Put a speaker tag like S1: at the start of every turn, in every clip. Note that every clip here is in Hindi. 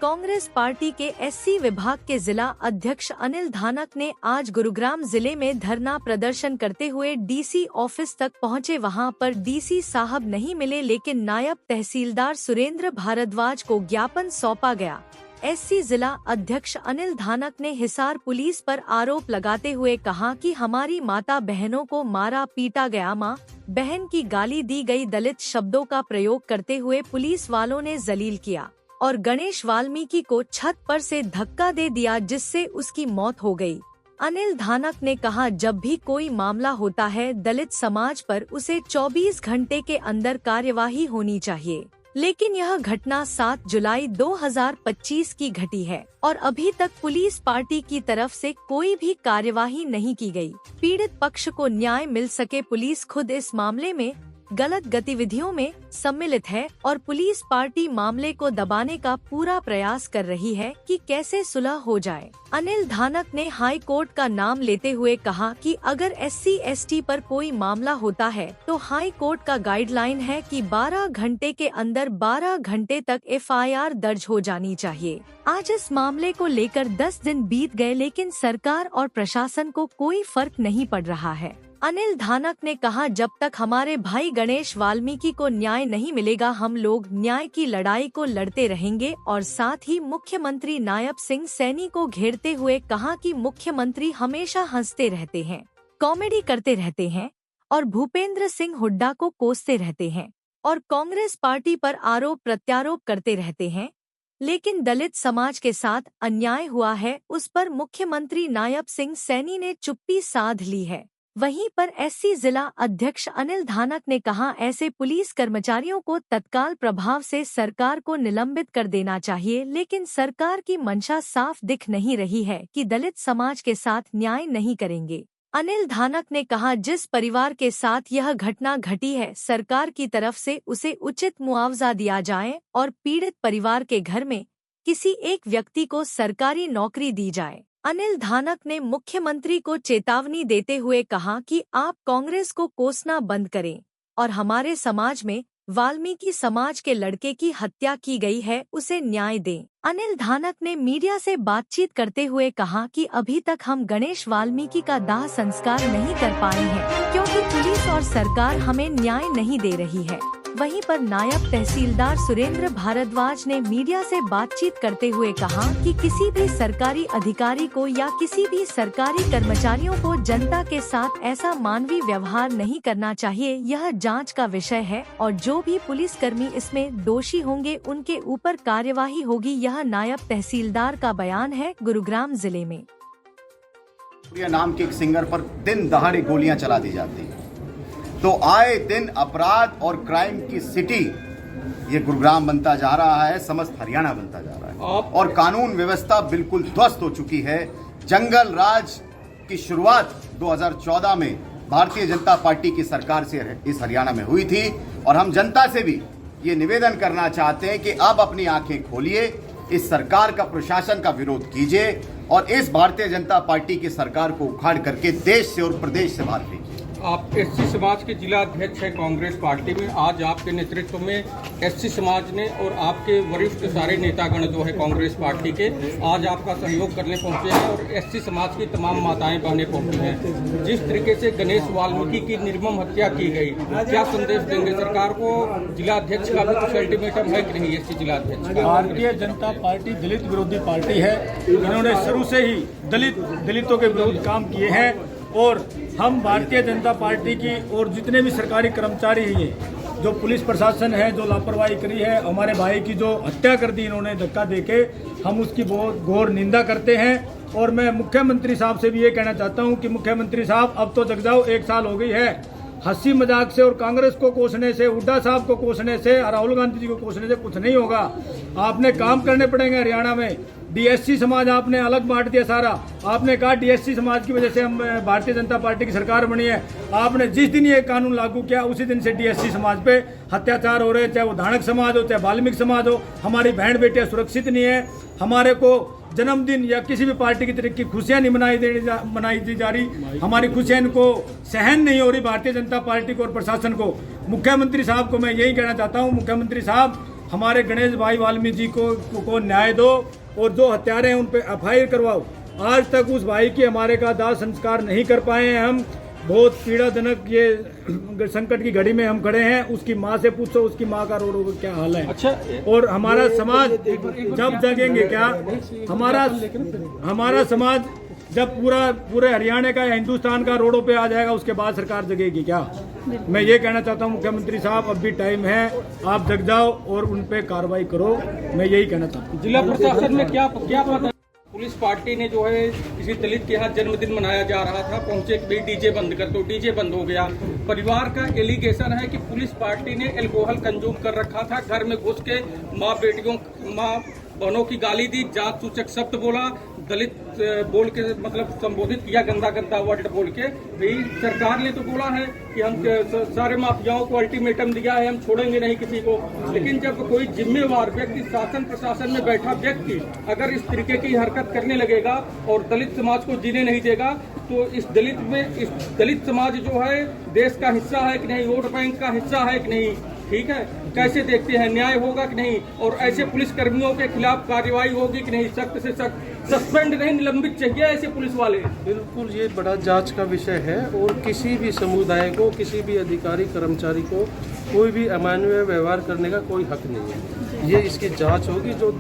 S1: कांग्रेस पार्टी के एससी विभाग के जिला अध्यक्ष अनिल धानक ने आज गुरुग्राम जिले में धरना प्रदर्शन करते हुए डीसी ऑफिस तक पहुंचे। वहां पर डीसी साहब नहीं मिले, लेकिन नायब तहसीलदार सुरेंद्र भारद्वाज को ज्ञापन सौंपा गया। एससी जिला अध्यक्ष अनिल धानक ने हिसार पुलिस पर आरोप लगाते हुए कहा कि हमारी माता बहनों को मारा पीटा गया, मां बहन की गाली दी गई, दलित शब्दों का प्रयोग करते हुए पुलिस वालों ने जलील किया और गणेश वाल्मीकि को छत पर से धक्का दे दिया, जिससे उसकी मौत हो गई। अनिल धानक ने कहा, जब भी कोई मामला होता है दलित समाज पर, उसे 24 घंटे के अंदर कार्यवाही होनी चाहिए, लेकिन यह घटना 7 जुलाई 2025 की घटी है और अभी तक पुलिस पार्टी की तरफ से कोई भी कार्यवाही नहीं की गई। पीड़ित पक्ष को न्याय मिल सके। पुलिस खुद इस मामले में गलत गतिविधियों में सम्मिलित है और पुलिस पार्टी मामले को दबाने का पूरा प्रयास कर रही है कि कैसे सुलह हो जाए। अनिल धानक ने हाई कोर्ट का नाम लेते हुए कहा कि अगर SC/ST पर कोई मामला होता है तो हाई कोर्ट का गाइडलाइन है कि 12 घंटे के अंदर 12 घंटे तक FIR दर्ज हो जानी चाहिए। आज इस मामले को लेकर 10 दिन बीत गए, लेकिन सरकार और प्रशासन को कोई फर्क नहीं पड़ रहा है। अनिल धानक ने कहा, जब तक हमारे भाई गणेश वाल्मीकि को न्याय नहीं मिलेगा, हम लोग न्याय की लड़ाई को लड़ते रहेंगे। और साथ ही मुख्यमंत्री नायब सिंह सैनी को घेरते हुए कहा कि मुख्यमंत्री हमेशा हंसते रहते हैं, कॉमेडी करते रहते हैं और भूपेंद्र सिंह हुड्डा को कोसते रहते हैं और कांग्रेस पार्टी पर आरोप प्रत्यारोप करते रहते हैं, लेकिन दलित समाज के साथ अन्याय हुआ है उस पर मुख्यमंत्री नायब सिंह सैनी ने चुप्पी साध ली है। वहीं पर एससी जिला अध्यक्ष अनिल धानक ने कहा, ऐसे पुलिस कर्मचारियों को तत्काल प्रभाव से सरकार को निलंबित कर देना चाहिए, लेकिन सरकार की मंशा साफ दिख नहीं रही है कि दलित समाज के साथ न्याय नहीं करेंगे। अनिल धानक ने कहा, जिस परिवार के साथ यह घटना घटी है, सरकार की तरफ से उसे उचित मुआवजा दिया जाए और पीड़ित परिवार के घर में किसी एक व्यक्ति को सरकारी नौकरी दी जाए। अनिल धानक ने मुख्यमंत्री को चेतावनी देते हुए कहा कि आप कांग्रेस को कोसना बंद करें और हमारे समाज में वाल्मीकि समाज के लड़के की हत्या की गई है, उसे न्याय दें। अनिल धानक ने मीडिया से बातचीत करते हुए कहा कि अभी तक हम गणेश वाल्मीकि का दाह संस्कार नहीं कर पाए हैं, क्योंकि पुलिस और सरकार हमें न्याय नहीं दे रही है। वहीं पर नायब तहसीलदार सुरेंद्र भारद्वाज ने मीडिया से बातचीत करते हुए कहा कि किसी भी सरकारी अधिकारी को या किसी भी सरकारी कर्मचारियों को जनता के साथ ऐसा मानवीय व्यवहार नहीं करना चाहिए। यह जांच का विषय है और जो भी पुलिसकर्मी इसमें दोषी होंगे उनके ऊपर कार्यवाही होगी। यह नायब तहसीलदार का बयान है। गुरुग्राम जिले में
S2: नाम के एक सिंगर पर दिन दहाड़े गोलियां चला दी जाती है, तो आए दिन अपराध और क्राइम की सिटी ये गुरुग्राम बनता जा रहा है, समस्त हरियाणा बनता जा रहा है और कानून व्यवस्था बिल्कुल ध्वस्त हो चुकी है। जंगल राज की शुरुआत 2014 में भारतीय जनता पार्टी की सरकार से इस हरियाणा में हुई थी और हम जनता से भी ये निवेदन करना चाहते हैं कि अब अपनी आंखें खोलिए, इस सरकार का प्रशासन का विरोध कीजिए और इस भारतीय जनता पार्टी की सरकार को उखाड़ करके देश से और प्रदेश से बाहर फेंकिए।
S3: आप एससी समाज के जिला अध्यक्ष हैं कांग्रेस पार्टी में। आज आपके नेतृत्व में एससी समाज ने और आपके वरिष्ठ सारे नेतागण जो है कांग्रेस पार्टी के आज आपका सहयोग करने पहुंचे हैं और एससी समाज की तमाम माताएं बहनें पहुंची हैं। जिस तरीके से गणेश वाल्मीकि की निर्मम हत्या की गई, क्या संदेश देंगे सरकार को? जिला अध्यक्ष का भी कुछ अल्टीमेटम है कि नहीं? एससी जिला अध्यक्ष का
S4: भारतीय जनता पार्टी दलित विरोधी पार्टी है। इन्होंने शुरू से ही दलितों के विरोध काम किए हैं और हम भारतीय जनता पार्टी की और जितने भी सरकारी कर्मचारी हैं, जो पुलिस प्रशासन है, जो लापरवाही करी है, हमारे भाई की जो हत्या कर दी इन्होंने धक्का देके, हम उसकी बहुत घोर निंदा करते हैं। और मैं मुख्यमंत्री साहब से भी ये कहना चाहता हूं कि मुख्यमंत्री साहब अब तो जग जाओ, 1 साल हो गई है। हंसी मजाक से और कांग्रेस को कोसने से, हुड्डा साहब को कोसने से, राहुल गांधी जी को कोसने से कुछ नहीं होगा। आपने काम करने पड़ेंगे हरियाणा में। डीएससी समाज आपने अलग बांट दिया सारा। आपने कहा डीएससी समाज की वजह से हम भारतीय जनता पार्टी की सरकार बनी है। आपने जिस दिन ये कानून लागू किया उसी दिन से डीएससी समाज पे अत्याचार हो रहे, चाहे वो धानक समाज हो, चाहे वाल्मीकि समाज हो। हमारी बहन बेटियां सुरक्षित नहीं है। हमारे को जन्मदिन या किसी भी पार्टी की तरह की खुशियां नहीं मनाई दी जा रही। हमारी खुशियां इनको सहन नहीं हो रही, भारतीय जनता पार्टी को और प्रशासन को। मुख्यमंत्री साहब को मैं यही कहना चाहता हूं, मुख्यमंत्री साहब हमारे गणेश भाई वाल्मीकि जी को न्याय दो और जो हत्यारे हैं उन पे एफआईआर करवाओ। आज तक उस भाई की हमारे का दाह संस्कार नहीं कर पाए हैं हम। बहुत पीड़ाजनक ये संकट की घड़ी में हम खड़े हैं। उसकी माँ से पूछो, उसकी माँ का रोड क्या हाल है।
S3: अच्छा,
S4: और हमारा समाज जब जगेंगे क्या, हमारा समाज जब पूरे हरियाणा का या हिंदुस्तान का रोडों पे आ जाएगा, उसके बाद सरकार जगेगी क्या। मैं ये कहना चाहता हूँ मुख्यमंत्री साहब, अब भी टाइम है, आप जग जाओ और उन पे कार्रवाई करो। मैं यही कहना चाहता हूँ।
S3: जिला प्रशासन में क्या पता, पुलिस पार्टी ने जो है किसी दलित के यहाँ जन्मदिन मनाया जा रहा था, पहुंचे कि डीजे बंद कर दो, डीजे बंद हो गया। परिवार का एलिगेशन है कि पुलिस पार्टी ने अल्कोहल कंज्यूम कर रखा था, घर में घुस के माँ बहनों की गाली दी, जात सूचक शब्द बोला, दलित बोल के मतलब संबोधित किया, गंदा गंदा वर्ड बोल के। भाई सरकार ने तो बोला है कि हम सारे माफियाओं को अल्टीमेटम दिया है, हम छोड़ेंगे नहीं किसी को। लेकिन जब कोई जिम्मेवार व्यक्ति, शासन प्रशासन में बैठा व्यक्ति अगर इस तरीके की हरकत करने लगेगा और दलित समाज को जीने नहीं देगा, तो इस दलित समाज जो है देश का हिस्सा है कि नहीं, वोट बैंक का हिस्सा है कि नहीं, ठीक है, कैसे देखते हैं, न्याय होगा कि नहीं, और ऐसे पुलिस कर्मियों के खिलाफ कार्रवाई होगी कि नहीं, सख्त से सख्त सस्पेंड नहीं, निलंबित चाहिए ऐसे पुलिस वाले।
S5: बिल्कुल, ये बड़ा जांच का विषय है और किसी भी समुदाय को, किसी भी अधिकारी कर्मचारी को कोई भी अमानवीय व्यवहार करने का कोई हक नहीं है। ये इसकी जांच होगी, जो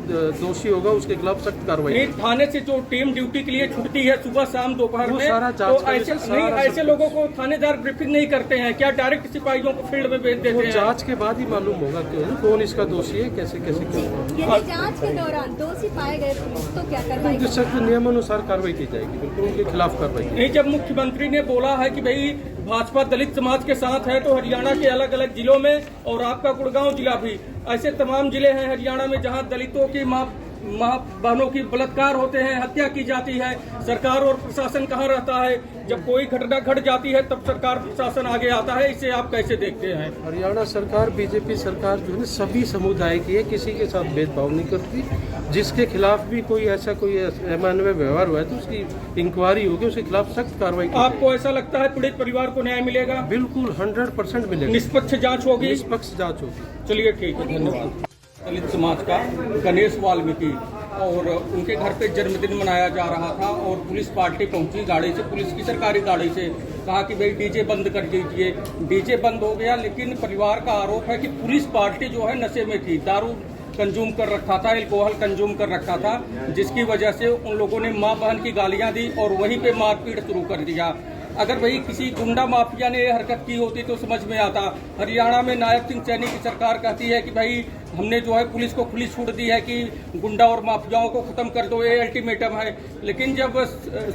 S5: दोषी होगा उसके खिलाफ सख्त कार्रवाई।
S3: थाने से जो टीम ड्यूटी के लिए छुट्टी है सुबह शाम दोपहर में,
S5: सारा
S3: तो ऐसे लोगों को थानेदार ब्रीफिंग नहीं करते हैं क्या? डायरेक्ट सिपाहियों को फील्ड में भेज देते हैं।
S5: जांच के बाद ही मालूम होगा कौन इसका दोषी है, कैसे कैसे क्यों।
S6: यदि जांच के दौरान दोषी पाए गए तो क्या कार्रवाई?
S5: उनके सख्त नियमानुसार कार्रवाई की जाएगी, बिल्कुल उनके खिलाफ कार्रवाई।
S3: नहीं, जब मुख्यमंत्री ने बोला है कि भाई भाजपा दलित समाज के साथ है, तो हरियाणा के अलग अलग जिलों में और आपका गुड़गांव जिला भी, ऐसे तमाम जिले हैं हरियाणा में जहां दलितों की माँ बहनों की बलात्कार होते हैं, हत्या की जाती है। सरकार और प्रशासन कहाँ रहता है? जब कोई घटना घट जाती है तब सरकार प्रशासन आगे आता है। इसे आप कैसे देखते हैं?
S5: हरियाणा सरकार, बीजेपी सरकार जो है सभी समुदाय की है, किसी के साथ भेदभाव नहीं करती। जिसके खिलाफ भी कोई ऐसा कोई अमानवीय व्यवहार हुआ है तो उसकी इंक्वायरी होगी, उसके खिलाफ सख्त कार्रवाई।
S3: आपको ऐसा लगता है पीड़ित परिवार को न्याय मिलेगा?
S5: बिल्कुल 100% मिलेगा।
S3: निष्पक्ष जाँच होगी?
S5: निष्पक्ष जाँच होगी।
S3: चलिए ठीक है, धन्यवाद। दलित समाज का गणेश वाल्मीकि और उनके घर पे जन्मदिन मनाया जा रहा था और पुलिस पार्टी पहुंची गाड़ी से, पुलिस की सरकारी गाड़ी से, कहा कि भाई डीजे बंद कर दीजिए। डीजे बंद हो गया, लेकिन परिवार का आरोप है कि पुलिस पार्टी जो है नशे में थी, दारू कंज्यूम कर रखा था, अल्कोहल कंज्यूम कर रखा था, जिसकी वजह से उन लोगों ने माँ बहन की गालियाँ दी और वहीं पर मारपीट शुरू कर दिया। अगर भाई किसी गुंडा माफिया ने ये हरकत की होती तो समझ में आता। हरियाणा में नायब सिंह सैनी की सरकार कहती है कि भाई हमने जो है पुलिस को खुली छूट दी है कि गुंडा और माफियाओं को खत्म कर दो, ये अल्टीमेटम है। लेकिन जब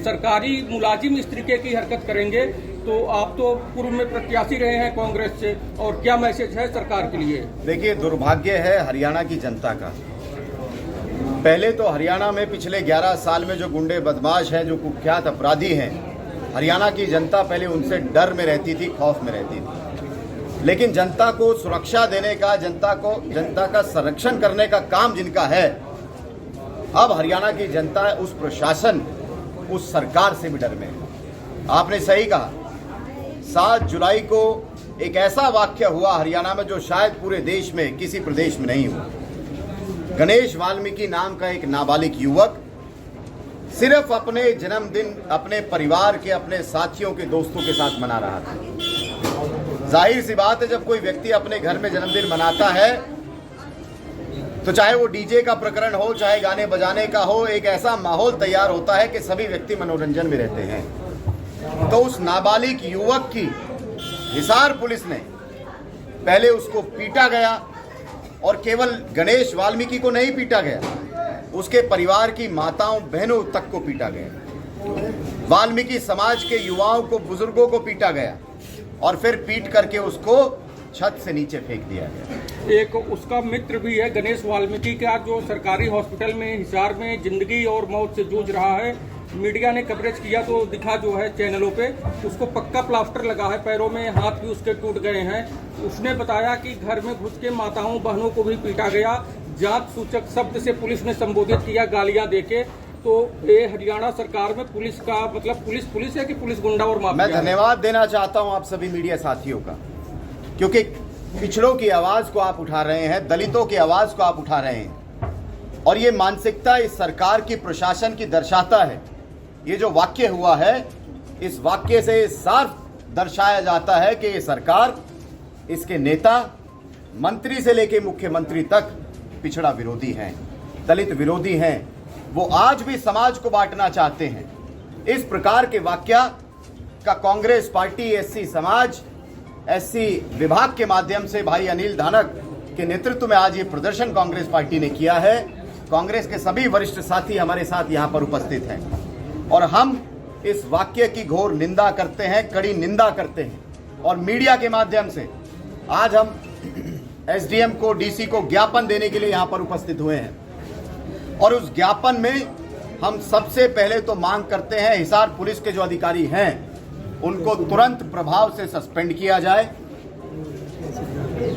S3: सरकारी मुलाजिम इस तरीके की हरकत करेंगे तो आप तो पूर्व में प्रत्याशी रहे हैं कांग्रेस से, और क्या मैसेज है सरकार के लिए?
S2: देखिए, दुर्भाग्य है हरियाणा की जनता का। पहले तो हरियाणा में पिछले 11 साल में जो गुंडे बदमाश हैं, जो कुख्यात अपराधी हैं, हरियाणा की जनता पहले उनसे डर में रहती थी, खौफ में रहती थी। लेकिन जनता को सुरक्षा देने का, जनता का संरक्षण करने का काम जिनका है, अब हरियाणा की जनता उस प्रशासन, उस सरकार से भी डर में है। आपने सही कहा, 7 जुलाई को एक ऐसा वाक्य हुआ हरियाणा में जो शायद पूरे देश में किसी प्रदेश में नहीं हुआ। गणेश वाल्मीकि नाम का एक नाबालिग युवक सिर्फ अपने जन्मदिन अपने परिवार के, अपने साथियों के, दोस्तों के साथ मना रहा था। जाहिर सी बात है, जब कोई व्यक्ति अपने घर में जन्मदिन मनाता है तो चाहे वो डीजे का प्रकरण हो, चाहे गाने बजाने का हो, एक ऐसा माहौल तैयार होता है कि सभी व्यक्ति मनोरंजन में रहते हैं। तो उस नाबालिग युवक की हिसार पुलिस ने पहले उसको पीटा गया, और केवल गणेश वाल्मीकि को नहीं पीटा गया, उसके परिवार की माताओं बहनों तक को पीटा गया। वाल्मीकि समाज के युवाओं को, बुजुर्गों को पीटा गया और फिर पीट करके उसको छत से नीचे फेंक दिया गया।
S3: एक उसका मित्र भी है गणेश वाल्मीकि का, जो सरकारी हॉस्पिटल में हिसार में जिंदगी और मौत से जूझ रहा है। मीडिया ने कवरेज किया तो दिखा जो है चैनलों पे, उसको पक्का प्लास्टर लगा है पैरों में, हाथ भी उसके टूट गए हैं। उसने बताया कि घर में घुस के माताओं बहनों को भी पीटा गया, जात सूचक शब्द से पुलिस ने संबोधित किया, गालियां देके। तो ये हरियाणा सरकार में पुलिस का मतलब पुलिस है कि पुलिस गुंडा और माफिया?
S2: मैं धन्यवाद देना चाहता हूं आप सभी मीडिया साथियों का, क्योंकि पिछड़ों की आवाज को आप उठा रहे हैं, दलितों की आवाज को आप उठा रहे हैं, और ये मानसिकता इस सरकार की, प्रशासन की दर्शाता है। ये जो वाक्य हुआ है, इस वाक्य से साफ दर्शाया जाता है कि ये सरकार, इसके नेता, मंत्री से लेकर मुख्यमंत्री तक पिछड़ा विरोधी हैं, दलित विरोधी हैं। वो आज भी समाज को बांटना चाहते हैं। इस प्रकार के वाक्य का कांग्रेस पार्टी, एससी समाज, एससी विभाग के माध्यम से भाई अनिल धानक के नेतृत्व में आज ये प्रदर्शन कांग्रेस पार्टी ने किया है। कांग्रेस के सभी वरिष्ठ साथी हमारे साथ यहाँ पर उपस्थित हैं और हम इस वाक्य की घोर निंदा करते हैं, कड़ी निंदा करते हैं। और मीडिया के माध्यम से आज हम एसडीएम को, डीसी को ज्ञापन देने के लिए यहाँ पर उपस्थित हुए हैं। और उस ज्ञापन में हम सबसे पहले तो मांग करते हैं, हिसार पुलिस के जो अधिकारी हैं उनको तुरंत प्रभाव से सस्पेंड किया जाए।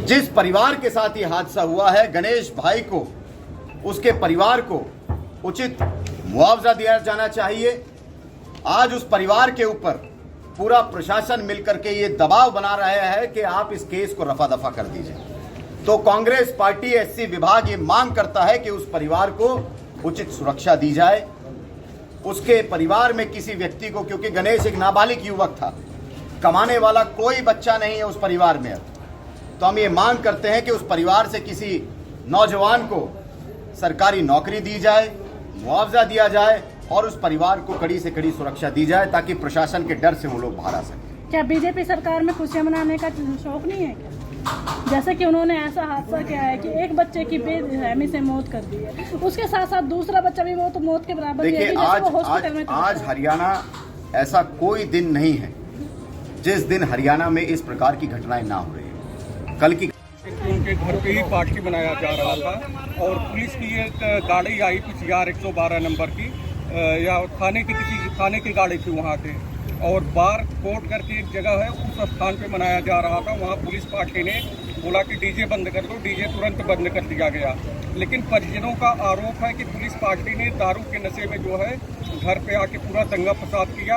S2: जिस परिवार के साथ ये हादसा हुआ है, गणेश भाई को, उसके परिवार को उचित मुआवजा दिया जाना चाहिए। आज उस परिवार के ऊपर पूरा प्रशासन मिलकर के ये दबाव बना रहा है कि आप इस केस को रफा दफा कर दीजिए। तो कांग्रेस पार्टी, एससी विभाग ये मांग करता है कि उस परिवार को उचित सुरक्षा दी जाए। उसके परिवार में किसी व्यक्ति को, क्योंकि गणेश एक नाबालिग युवक था, कमाने वाला कोई बच्चा नहीं है उस परिवार में, तो हम ये मांग करते हैं कि उस परिवार से किसी नौजवान को सरकारी नौकरी दी जाए, मुआवजा दिया जाए और उस परिवार को कड़ी से कड़ी सुरक्षा दी जाए ताकि प्रशासन के डर से वो लोग बाहर आ सकें।
S7: क्या बीजेपी सरकार में खुशियां मनाने का शौक नहीं है क्या? जैसे कि उन्होंने ऐसा हादसा किया है कि एक बच्चे की बेरहमी से मौत कर दी है, उसके साथ साथ दूसरा बच्चा भी वो तो मौत के बराबर।
S2: देखिए, आज हरियाणा ऐसा कोई दिन नहीं है जिस दिन हरियाणा में इस प्रकार की घटनाएं ना हो रही है। कल की
S3: उनके घर पे ही पार्टी बनाया जा रहा था और पुलिस की एक गाड़ी आई पीसीआर 112 नंबर की, या किसी थाने की गाड़ी थी वहाँ पे, और बार कोर्ट करके एक जगह है, उस स्थान पे मनाया जा रहा था। वहाँ पुलिस पार्टी ने बोला कि डीजे बंद कर दो, डीजे तुरंत बंद कर दिया गया। लेकिन परिजनों का आरोप है कि पुलिस पार्टी ने दारू के नशे में जो है घर पे आके पूरा दंगा फसाद किया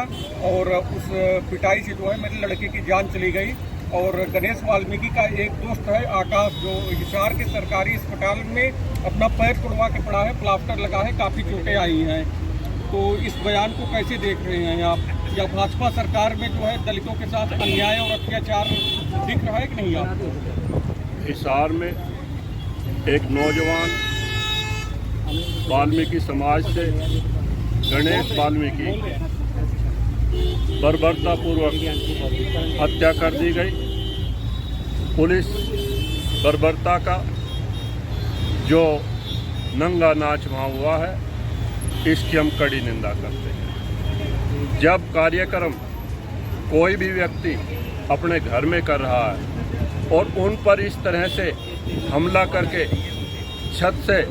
S3: और उस पिटाई से जो है मेरे लड़के की जान चली गई। और गणेश वाल्मीकि का एक दोस्त है आकाश, जो हिसार के सरकारी अस्पताल में अपना पैर तोड़वा के पड़ा है, प्लास्टर लगा है, काफ़ी चोटें आई हैं। तो इस बयान को कैसे देख रहे हैं आप? या भाजपा सरकार में जो है दलितों के साथ अन्याय और अत्याचार दिख रहा है कि नहीं आपको?
S8: हिसार में एक नौजवान वाल्मीकि समाज से गणेश वाल्मीकि बर्बरतापूर्वक हत्या कर दी गई। पुलिस बर्बरता का जो नंगा नाच वहाँ हुआ है, इसकी हम कड़ी निंदा करते हैं। जब कार्यक्रम कोई भी व्यक्ति अपने घर में कर रहा है और उन पर इस तरह से हमला करके छत से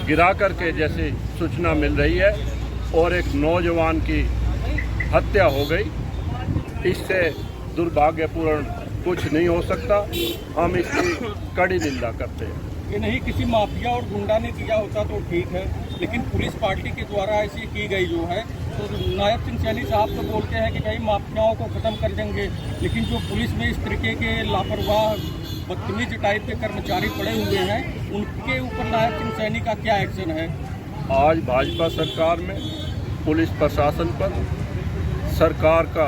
S8: गिरा करके जैसी सूचना मिल रही है और एक नौजवान की हत्या हो गई, इससे दुर्भाग्यपूर्ण कुछ नहीं हो सकता। हम इसकी कड़ी निंदा करते हैं।
S3: ये नहीं किसी माफिया और गुंडा ने किया होता तो ठीक है, लेकिन पुलिस पार्टी के द्वारा ऐसी की गई जो है, तो नायब सिंह सैनी साहब तो बोलते हैं कि भाई माफियाओं को ख़त्म कर देंगे, लेकिन जो पुलिस में इस तरीके के लापरवाह बदतमीज टाइप के कर्मचारी पड़े हुए हैं, उनके ऊपर नायब सिंह सैनी का क्या एक्शन है?
S8: आज भाजपा सरकार में पुलिस प्रशासन पर सरकार का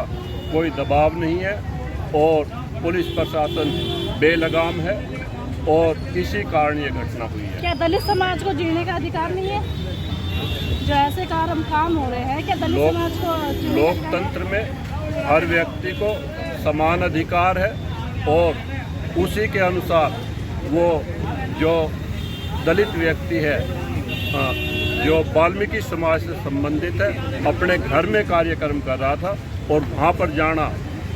S8: कोई दबाव नहीं है और पुलिस प्रशासन बेलगाम है और इसी कारण ये घटना हुई है।
S7: क्या दलित समाज को जीने का अधिकार नहीं है? जो ऐसे काम हो रहे हैं, क्या दलित समाज को?
S8: लोकतंत्र में हर व्यक्ति को समान अधिकार है और उसी के अनुसार वो जो दलित व्यक्ति है, जो वाल्मीकि समाज से संबंधित है, अपने घर में कार्यक्रम कर रहा था और वहाँ पर जाना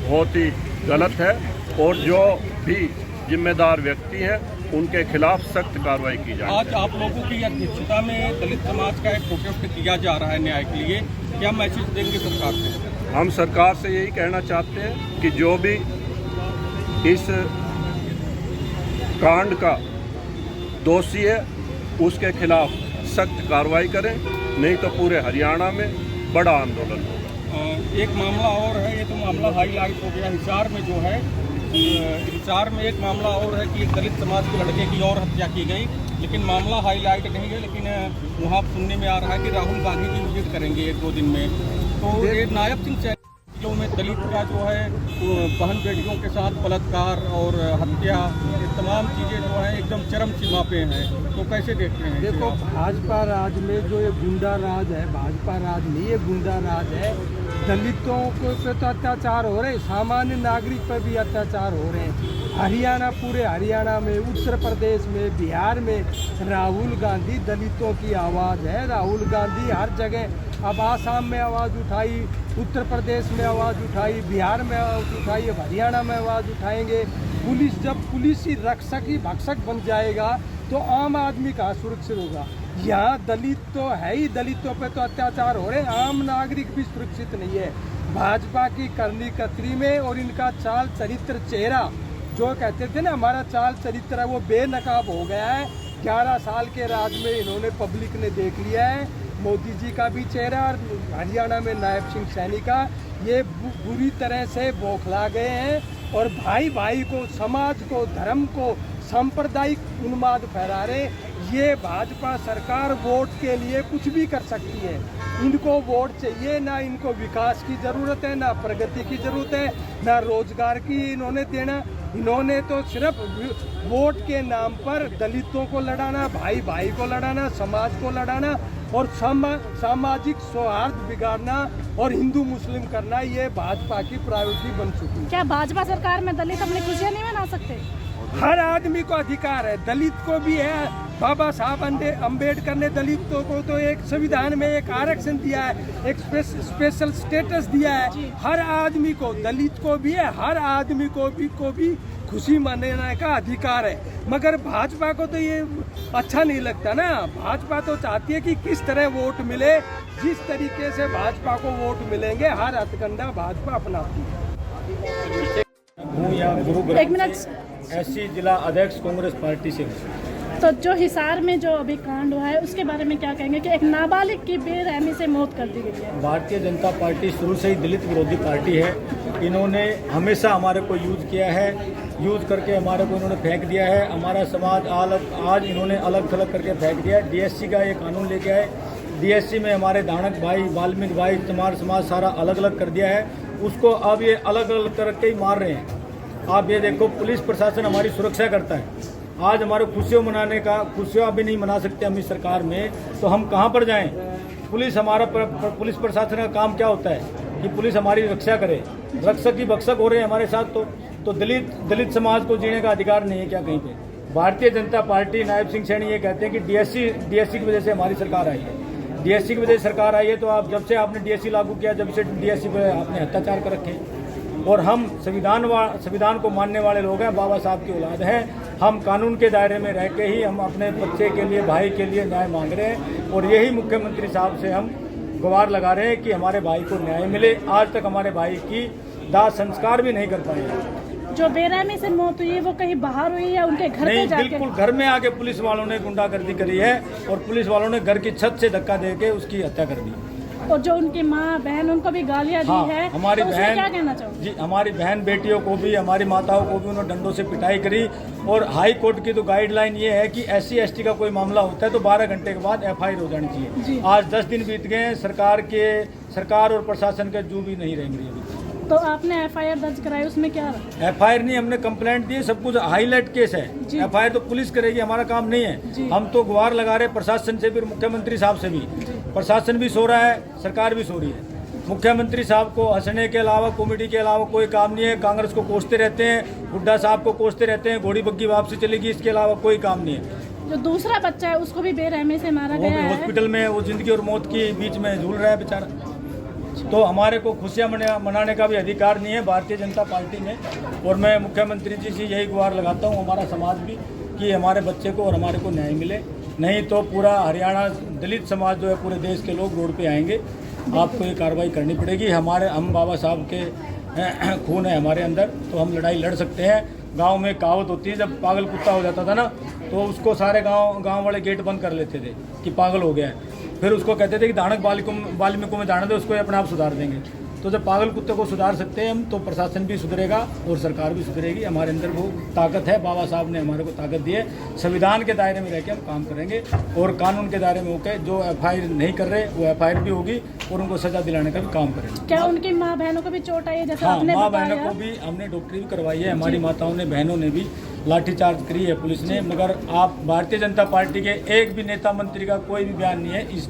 S8: बहुत ही गलत है और जो भी जिम्मेदार व्यक्ति हैं उनके खिलाफ सख्त कार्रवाई की जाए।
S3: आज आप लोगों की अध्यक्षता में दलित समाज का एक प्रोटेस्ट किया जा रहा है न्याय के लिए, क्या मैसेज देंगे सरकार को?
S8: हम सरकार से यही कहना चाहते हैं कि जो भी इस कांड का दोषी है उसके खिलाफ सख्त कार्रवाई करें, नहीं तो पूरे हरियाणा में बड़ा आंदोलन होगा।
S3: एक मामला और है, ये तो मामला हाईलाइट हो गया हिसार में जो है इंचार में एक मामला और है कि एक दलित समाज के लड़के की और हत्या की गई, लेकिन मामला हाईलाइट नहीं है। लेकिन वहाँ सुनने में आ रहा है कि राहुल गांधी जी विजिट करेंगे 1-2 दिन में। तो ये नायब सिंह जिलों में दलित का जो है बहन बेटियों के साथ बलात्कार और हत्या, ये तमाम चीज़ें जो है एकदम चरम सीमा पे हैं। तो कैसे देखते हैं?
S5: देखो, भाजपा राज में जो ये गुंडा राज है, भाजपा राज नहीं, ये गुंडा राज है। दलितों को पे तो अत्याचार हो रहे हैं, सामान्य नागरिक पर भी अत्याचार हो रहे हैं। हरियाणा, पूरे हरियाणा में, उत्तर प्रदेश में, बिहार में राहुल गांधी दलितों की आवाज़ है। राहुल गांधी हर जगह, अब आसाम में आवाज़ उठाई, उत्तर प्रदेश में आवाज़ उठाई, बिहार में आवाज़ उठाई, अब हरियाणा में आवाज़ उठाएंगे। पुलिस, जब पुलिस ही रक्षक ही भक्षक बन जाएगा तो आम आदमी कहाँ सुरक्षित होगा? यहाँ दलित तो है ही, दलितों पे तो अत्याचार हो रहे हैं, आम नागरिक भी सुरक्षित नहीं है। भाजपा की करनी कतरी में और इनका चाल चरित्र, चेहरा जो कहते थे ना हमारा चाल चरित्र है, वो बेनकाब हो गया है। 11 साल के राज में इन्होंने, पब्लिक ने देख लिया है। मोदी जी का भी चेहरा और हरियाणा में नायब सिंह सैनी का, ये बुरी तरह से बौखला गए हैं और भाई भाई को, समाज को, धर्म को सांप्रदायिक उन्माद फैला रहे। ये भाजपा सरकार वोट के लिए कुछ भी कर सकती है। इनको वोट चाहिए, ना इनको विकास की ज़रूरत है, ना प्रगति की ज़रूरत है, ना रोजगार की इन्होंने देना। इन्होंने तो सिर्फ वोट के नाम पर दलितों को लड़ाना, भाई भाई को लड़ाना, समाज को लड़ाना और सामाजिक सौहार्द बिगाड़ना और हिंदू मुस्लिम करना, ये भाजपा की प्रायोरिटी बन चुकी है।
S7: क्या भाजपा सरकार में दलित अपनी खुशियाँ नहीं मना सकते?
S5: हर आदमी को अधिकार है, दलित को भी है। बाबा साहब अम्बेडकर ने दलितों को तो एक संविधान में एक आरक्षण दिया है, एक स्पेशल स्टेटस दिया है। हर आदमी को, दलित को भी है, हर आदमी को भी खुशी मनाने का अधिकार है। मगर भाजपा को तो ये अच्छा नहीं लगता ना। भाजपा तो चाहती है कि किस तरह वोट मिले, जिस तरीके से भाजपा को वोट मिलेंगे हर हथकंडा भाजपा अपनाती है।
S4: गुरुग्राम
S7: एक मिनट।
S4: एससी जिला अध्यक्ष कांग्रेस पार्टी से।
S7: तो जो हिसार में जो अभी कांड हुआ है उसके बारे में क्या कहेंगे कि एक नाबालिग की बेरहमी से मौत कर दी गई है?
S4: भारतीय जनता पार्टी शुरू से ही दलित विरोधी पार्टी है। इन्होंने हमेशा हमारे को यूज किया है, यूज करके हमारे को इन्होंने फेंक दिया है। हमारा समाज आज इन्होंने अलग थलग करके फेंक दिया है। डीएससी का ये कानून लेके आए, डीएससी में हमारे दानक भाई, वाल्मीकि भाई, तमार समाज सारा अलग अलग कर दिया है। उसको अब ये अलग अलग करके ही मार रहे हैं। आप ये देखो, पुलिस प्रशासन हमारी सुरक्षा करता है। आज हमारे खुशियों मनाने का, खुशियाँ भी नहीं मना सकते हम इस सरकार में, तो हम कहाँ पर जाएं? पुलिस हमारा पुलिस प्रशासन का काम क्या होता है कि पुलिस हमारी रक्षा करे। रक्षक ही भक्षक हो रहे हैं हमारे साथ। तो दलित समाज को जीने का अधिकार नहीं है क्या कहीं पे? भारतीय जनता पार्टी, नायब सिंह सैनी ये कहते हैं कि डीएससी की वजह से हमारी सरकार आई है। डीएससी की वजह से सरकार आई है, तो आप जब से आपने डीएससी लागू किया, जब से डीएससी पर आपने अत्याचार कर रखे। और हम संविधान को मानने वाले लोग हैं, बाबा साहब की औलाद हैं। हम कानून के दायरे में रह के ही हम अपने बच्चे के लिए, भाई के लिए न्याय मांग रहे हैं। और यही मुख्यमंत्री साहब से हम गुहार लगा रहे हैं कि हमारे भाई को न्याय मिले। आज तक हमारे भाई की दाह संस्कार भी नहीं कर पाए।
S7: जो बेरहमी से मौत हुई है वो कहीं बाहर हुई है, उनके घर पे जाके?
S4: बिल्कुल घर में आके पुलिस वालों ने गुंडागर्दी करी है और पुलिस वालों ने घर की छत से धक्का देके उसकी हत्या कर दी।
S7: और जो उनकी माँ बहन, उनको भी गालियाँ दी है,
S4: हमारी
S7: तो
S4: बहन,
S7: क्या कहना चाहोगे? जी,
S4: हमारी बहन बेटियों को भी, हमारी माताओं को भी उन्होंने डंडों से पिटाई करी। और हाई कोर्ट की तो गाइडलाइन ये है कि SC ST का कोई मामला होता है तो 12 घंटे के बाद FIR हो जानी चाहिए। आज 10 दिन बीत गए, सरकार और प्रशासन के जू भी नहीं रहेंगे अभी।
S7: तो आपने FIR दर्ज कराई, उसमें क्या रहा?
S4: FIR नहीं, हमने कंप्लेंट दी, सब कुछ हाईलाइट केस है। FIR तो पुलिस करेगी, हमारा काम नहीं है। हम तो गुहार लगा रहे प्रशासन से भी, मुख्यमंत्री साहब से भी। प्रशासन भी सो रहा है, सरकार भी सो रही है। मुख्यमंत्री साहब को हंसने के अलावा, कॉमेडी के अलावा कोई काम नहीं है। कांग्रेस को कोसते रहते हैं, हुड्डा साहब को कोसते रहते हैं, घोड़ी बग्गी वापसी चलेगी, इसके अलावा कोई काम नहीं है।
S7: जो दूसरा बच्चा है उसको भी बेरहमी से मारा गया है,
S4: हॉस्पिटल में, वो जिंदगी और मौत के बीच में झूल रहा है बेचारा। तो हमारे को खुशियाँ मनाने का भी अधिकार नहीं है भारतीय जनता पार्टी में। और मैं मुख्यमंत्री जी से यही गुहार लगाता हूँ, हमारा समाज भी, कि हमारे बच्चे को और हमारे को न्याय मिले। नहीं तो पूरा हरियाणा दलित समाज जो है, पूरे देश के लोग रोड पे आएंगे। आपको ये कार्रवाई करनी पड़ेगी। हम बाबा साहब के खून है हमारे अंदर, तो हम लड़ाई लड़ सकते हैं। गांव में कहावत होती है, जब पागल कुत्ता हो जाता था ना, तो उसको सारे गांव वाले गेट बंद कर लेते थे कि पागल हो गया है। फिर उसको कहते थे कि दानक वाल्मीकि में जाने दे, उसको अपने आप सुधार देंगे। तो जब पागल कुत्ते को सुधार सकते हैं हम, तो प्रशासन भी सुधरेगा और सरकार भी सुधरेगी। हमारे अंदर वो ताकत है, बाबा साहब ने हमारे को ताकत दी है। संविधान के दायरे में रहकर हम काम करेंगे और कानून के दायरे में होकर जो FIR नहीं कर रहे वो FIR भी होगी और उनको सजा दिलाने का भी काम करेंगे।
S7: क्या उनकी माँ बहनों को भी चोट आई है जैसे
S4: हाँ,
S7: आपने
S4: माँ
S7: बताया?
S4: बहनों को भी हमने डॉक्टरी भी करवाई है, हमारी माताओं ने, बहनों ने भी लाठीचार्ज करी है पुलिस ने। मगर आप भारतीय जनता पार्टी के एक भी नेता मंत्री का कोई भी बयान नहीं है इस